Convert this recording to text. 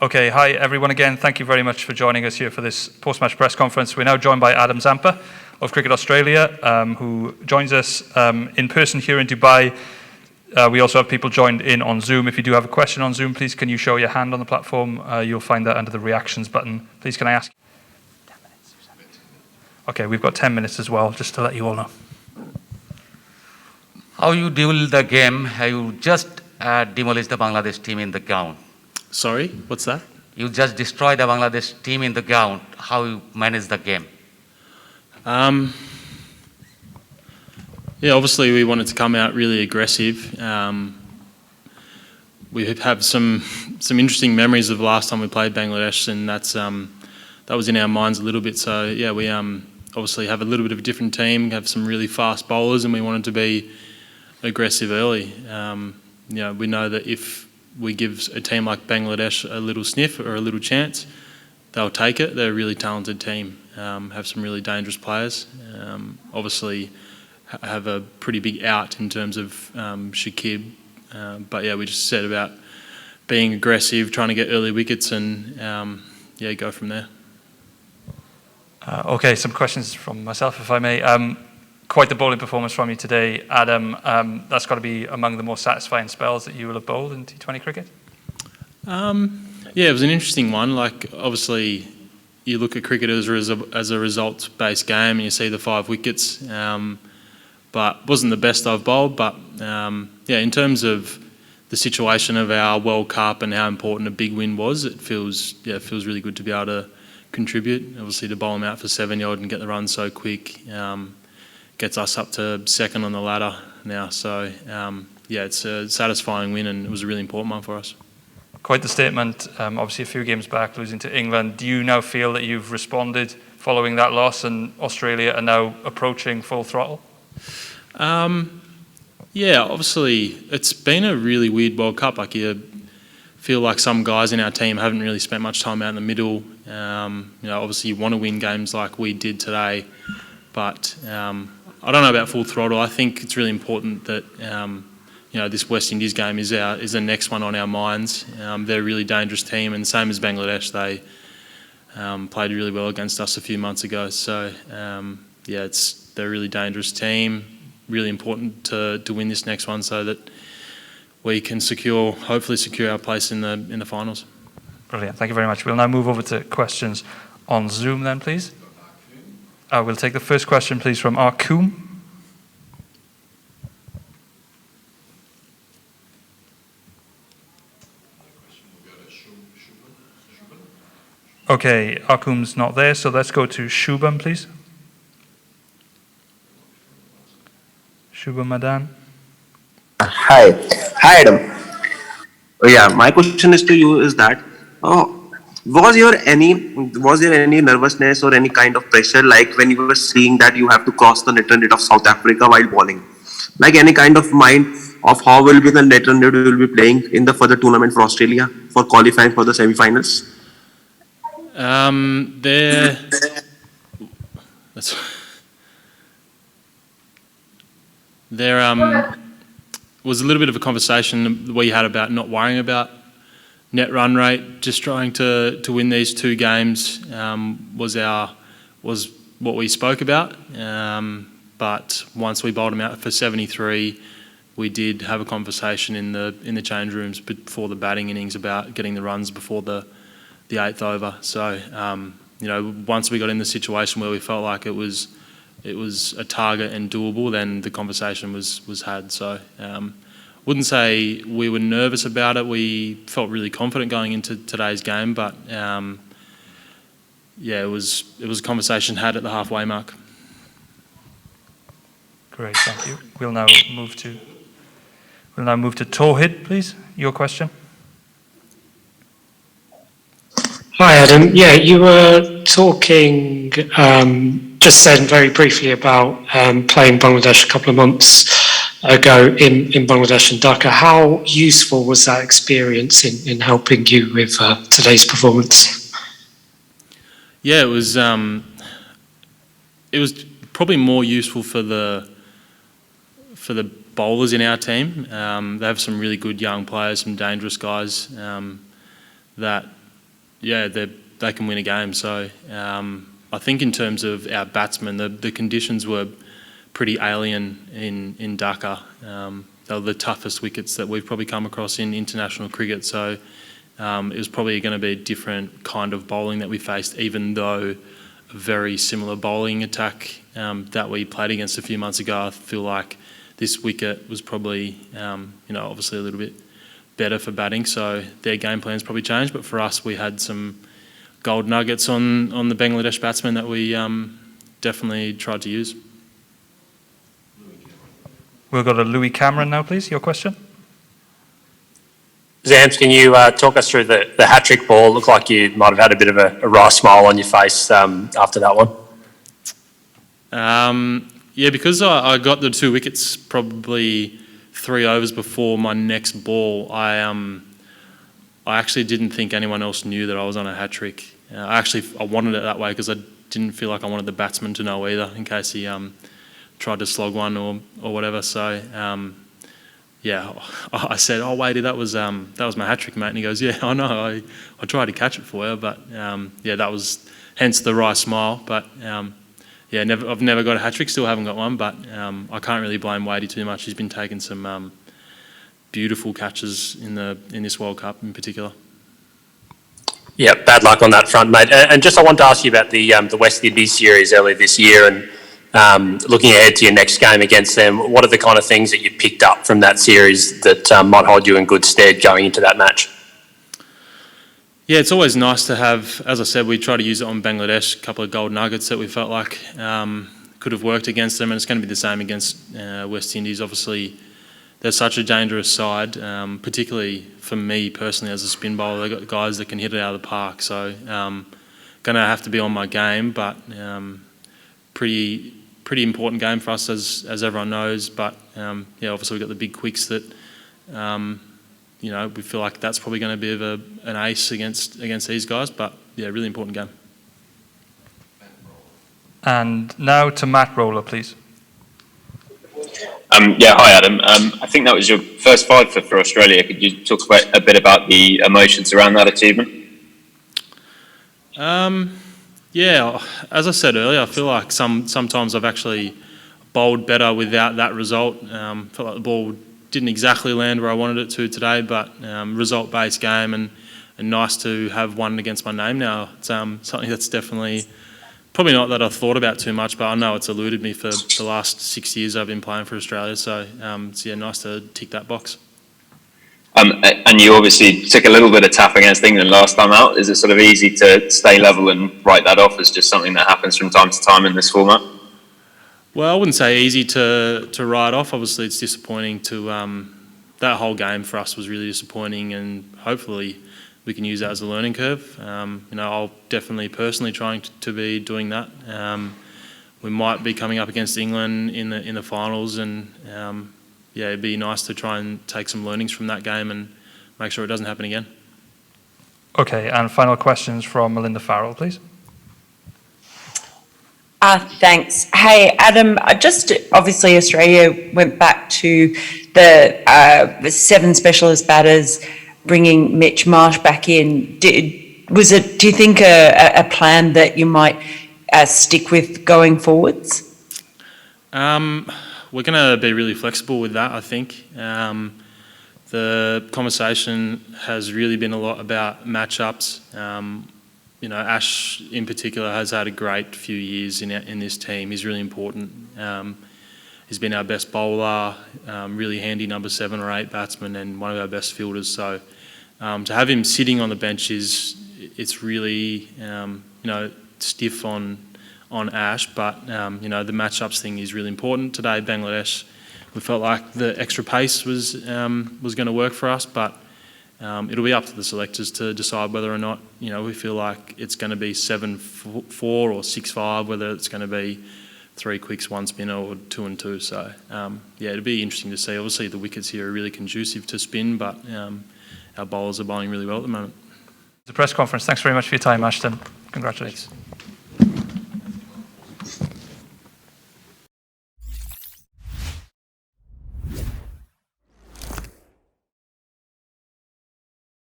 Okay, hi everyone again. Thank you very much for joining us here for this post-match press conference. We're now joined by Adam Zampa of Cricket Australia, who joins us in person here in Dubai. We also have people joined in on Zoom. If you do have a question on Zoom, please can you show your hand on the platform? You'll find that under the reactions button. Please can I ask? 10 minutes. Okay, we've got 10 minutes as well, just to let you all know. How you deal the game? How you just demolished the Bangladesh team in the ground? Sorry, what's that? You just destroyed the Bangladesh team in the ground. How you manage the game? Yeah, obviously we wanted to come out really aggressive. We have some interesting memories of the last time we played Bangladesh, and that was in our minds a little bit. So yeah, we obviously have a little bit of a different team, have some really fast bowlers, and we wanted to be aggressive early. We know that if we give a team like Bangladesh a little sniff or a little chance, they'll take it. They're a really talented team, have some really dangerous players. Obviously have a pretty big out in terms of Shakib. But yeah, we just said about being aggressive, trying to get early wickets and go from there. Okay, some questions from myself, if I may. Quite the bowling performance from you today, Adam. That's got to be among the more satisfying spells that you will have bowled in T20 cricket? Yeah, it was an interesting one. Like, obviously, you look at cricket as a results-based game and you see the 5 wickets, but wasn't the best I've bowled. But, in terms of the situation of our World Cup and how important a big win was, it feels really good to be able to contribute. Obviously, to bowl them out for 7-odd and get the run so quick, gets us up to second on the ladder now. So, it's a satisfying win and it was a really important one for us. Quite the statement, obviously a few games back, losing to England. Do you now feel that you've responded following that loss and Australia are now approaching full throttle? Obviously it's been a really weird World Cup. Like, you feel like some guys in our team haven't really spent much time out in the middle. Obviously you want to win games like we did today, but I don't know about full throttle. I think it's really important that this West Indies game is the next one on our minds. They're a really dangerous team, and same as Bangladesh, they played really well against us a few months ago. So they're a really dangerous team. Really important to win this next one so that we can hopefully secure our place in the finals. Brilliant. Thank you very much. We'll now move over to questions on Zoom then, please. We'll take the first question, please, from Arkoom. Okay, Arkoom's not there, so let's go to Shubham, please. Shubham Madan. Hi, Adam. My question is to you is that, was there any nervousness or any kind of pressure, like when you were seeing that you have to cross the net run rate of South Africa while bowling? Like, any kind of mind of how will be the net run rate we will be playing in the further tournament for Australia for qualifying for the semi-finals? There was a little bit of a conversation we had about not worrying about net run rate, just trying to win these 2 games was what we spoke about. But once we bowled them out for 73, we did have a conversation in the change rooms before the batting innings about getting the runs before the 8th over. So once we got in the situation where we felt like it was a target and doable, then the conversation was had. So wouldn't say we were nervous about it. We felt really confident going into today's game, but it was a conversation had at the halfway mark. Great, thank you. We'll now move to Tawhid, please. Your question. Hi, Adam. Yeah, you were talking just then very briefly about playing Bangladesh a couple of months ago in Bangladesh and Dhaka. How useful was that experience in helping you with today's performance? Yeah, it was probably more useful for the bowlers in our team. They have some really good young players, some dangerous guys that yeah, they can win a game. So I think in terms of our batsmen, the conditions were pretty alien in Dhaka. They were the toughest wickets that we've probably come across in international cricket. So it was probably going to be a different kind of bowling that we faced, even though a very similar bowling attack that we played against a few months ago. I feel like this wicket was probably, obviously a little bit better for batting. So their game plans probably changed. But for us, we had some gold nuggets on the Bangladesh batsmen that we definitely tried to use. We'll go to Louis Cameron now, please. Your question? Zams, can you talk us through the hat-trick ball? Looked like you might have had a bit of a wry smile on your face after that one. Yeah, because I got the 2 wickets probably 3 overs before my next ball, I actually didn't think anyone else knew that I was on a hat-trick. I wanted it that way because I didn't feel like I wanted the batsman to know either, in case he tried to slog one or whatever. So yeah, I said, "Oh, Wadey, that was my hat-trick, mate." And he goes, "Yeah, I know. I tried to catch it for you, but yeah, that was hence the wry smile." But yeah, I've never got a hat-trick. Still haven't got one, but I can't really blame Wadey too much. He's been taking some beautiful catches in this World Cup in particular. Yeah, bad luck on that front, mate. And just I wanted to ask you about the West Indies series earlier this year, and looking ahead to your next game against them. What are the kind of things that you picked up from that series that might hold you in good stead going into that match? Yeah, it's always nice to have, as I said, we try to use it on Bangladesh, a couple of gold nuggets that we felt like could have worked against them, and it's going to be the same against West Indies. Obviously, they're such a dangerous side, particularly for me personally as a spin bowler. They've got guys that can hit it out of the park, so going to have to be on my game, but pretty important game for us as everyone knows. But yeah, obviously we've got the big quicks that we feel like that's probably going to be an ace against these guys. But yeah, really important game. And now to Matt Roller, please. Yeah, hi Adam. I think that was your first 5 for Australia. Could you talk a bit about the emotions around that achievement? Yeah, as I said earlier, I feel like sometimes I've actually bowled better without that result. Felt like the ball didn't exactly land where I wanted it to today, but result-based game and nice to have one against my name now. It's something that's definitely, probably not that I've thought about too much, but I know it's eluded me for the last 6 years I've been playing for Australia, so it's nice to tick that box. And you obviously took a little bit of tap against England last time out. Is it sort of easy to stay level and write that off as just something that happens from time to time in this format? Well, I wouldn't say easy to write off. Obviously, it's disappointing to that whole game for us was really disappointing, and hopefully we can use that as a learning curve. I'll definitely personally trying to be doing that. We might be coming up against England in the finals, and yeah, it'd be nice to try and take some learnings from that game and make sure it doesn't happen again. Okay, and final questions from Melinda Farrell, please. Thanks. Hey, Adam, just obviously Australia went back to the 7 specialist batters, bringing Mitch Marsh back in. Do you think a plan that you might stick with going forwards? We're going to be really flexible with that, I think. The conversation has really been a lot about matchups. Ash in particular has had a great few years in this team. He's really important. He's been our best bowler, really handy number 7 or 8 batsman, and one of our best fielders. So to have him sitting on the bench it's really stiff on Ash, but the matchups thing is really important today. Bangladesh, we felt like the extra pace was going to work for us, but it'll be up to the selectors to decide whether or not we feel like it's going to be 7-4 or 6-5, whether it's going to be 3 quicks, 1 spinner, or 2 and 2. So yeah, it'll be interesting to see. Obviously, the wickets here are really conducive to spin, but our bowlers are bowling really well at the moment. The press conference. Thanks very much for your time, Ashton. Congratulations.